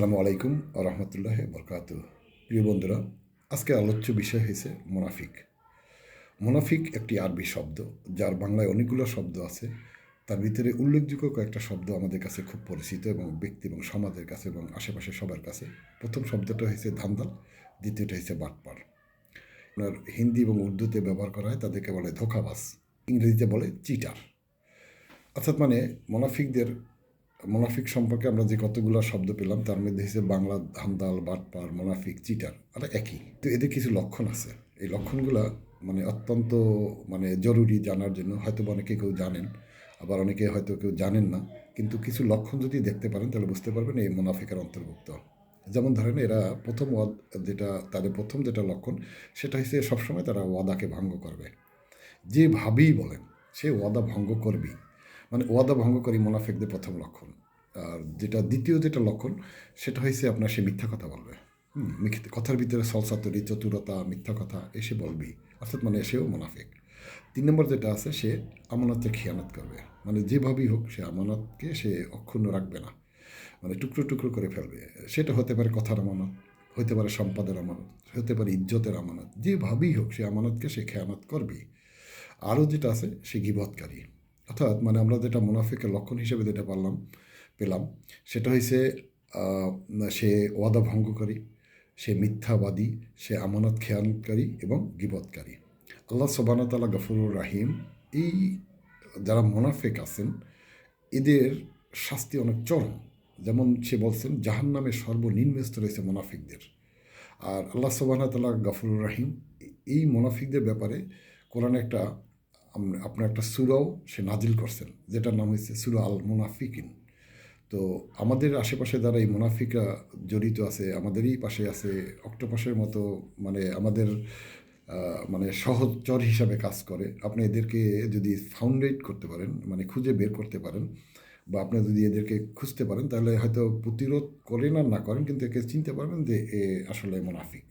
আসসালামু আলাইকুম রহমতুল্লাহ বরকাত। প্রিয় বন্ধুরা, আজকে আলোচ্য বিষয় হয়েছে মোনাফিক। মোনাফিক একটি আরবি শব্দ, যার বাংলায় অনেকগুলো শব্দ আছে। তার ভিতরে উল্লেখযোগ্য কয়েকটা শব্দ আমাদের কাছে খুব পরিচিত এবং ব্যক্তি এবং সমাজের কাছে এবং আশেপাশে সবার কাছে। প্রথম শব্দটা হয়েছে ধান্দাল, দ্বিতীয়টা হয়েছে বাটপার। আপনার হিন্দি এবং উর্দুতে ব্যবহার করা হয়, তাদেরকে বলে ধোঁকাবাজ, ইংরেজিতে বলে চিটার। অর্থাৎ মানে মোনাফিক সম্পর্কে আমরা যে কতগুলো শব্দ পেলাম, তার মধ্যে হিসেবে বাংলা ধান্দাল, বাটপার, মোনাফিক, চিটার আর একই। তো এদের কিছু লক্ষণ আছে। এই লক্ষণগুলো অত্যন্ত জরুরি জানার জন্য। হয়তো অনেকে কেউ জানেন, আবার অনেকে হয়তো কেউ জানেন না। কিন্তু কিছু লক্ষণ যদি দেখতে পারেন তাহলে বুঝতে পারবেন এই মোনাফিকের অন্তর্ভুক্ত। যেমন ধরেন, এরা তাদের প্রথম যেটা লক্ষণ, সেটা হচ্ছে সবসময় তারা ওয়াদাকে ভঙ্গ করবে। যেভাবেই বলেন, সে ওয়াদা ভঙ্গ করবেই। ওয়াদা ভঙ্গকারী মোনাফেকদের প্রথম লক্ষণ। আর দ্বিতীয় যেটা লক্ষণ, সেটা হয়েছে আপনার সে মিথ্যা কথা বলবে। কথার ভিতরে সলসাতুরি, চতুরতা, মিথ্যা কথা এসে বলবেই। অর্থাৎ সেও মোনাফেক। 3 নম্বর যেটা আছে, সে আমানতকে খেয়ানত করবে। যেভাবেই হোক সে আমানতকে সে অক্ষুণ্ণ রাখবে না, টুকরো টুকরো করে ফেলবে। সেটা হতে পারে কথার আমানত, হতে পারে সম্পদের আমানত, হতে পারে ইজ্জতের আমানত। যেভাবেই হোক সে আমানতকে সে খেয়ানত করবেই। আরও যেটা আছে, সে গীবতকারী। অর্থাৎ আমরা যেটা মুনাফিকের লক্ষণ হিসেবে যেটা পেলাম, সেটা হয়েছে সে ওয়াদা ভঙ্গকারী, সে মিথ্যাবাদী, সে আমানত খেয়ানকারী এবং গীবতকারী। আল্লাহ সুবহানাহু ওয়া তাআলা গফুরুর রাহিম। এই যারা মুনাফিক আছেন, এদের শাস্তি অনেক চরম। যেমন সে বলছেন, জাহান্নামের সর্বনিম্ন স্তর হয়েছে মুনাফিকদের। আর আল্লাহ সুবহানাহু ওয়া তাআলা গফুরুর রাহিম। এই মুনাফিকদের ব্যাপারে কোরআনে আপনার একটা সূরাও সে নাজিল করছেন, যেটার নাম হয়েছে সূরা আল মুনাফিকিন। তো আমাদের আশেপাশে যারা এই মুনাফিকরা জড়িত আছে, আমাদেরই পাশে আছে, অক্টোপাসের মতো আমাদের সহচর হিসাবে কাজ করে। আপনি এদেরকে যদি ফাউন্ডেট করতে পারেন, খুঁজে বের করতে পারেন, বা আপনি যদি এদেরকে খুঁজতে পারেন, তাহলে হয়তো প্রতিরোধ করেন আর না করেন, কিন্তু একে চিনতে পারবেন যে এ আসলে মুনাফিক।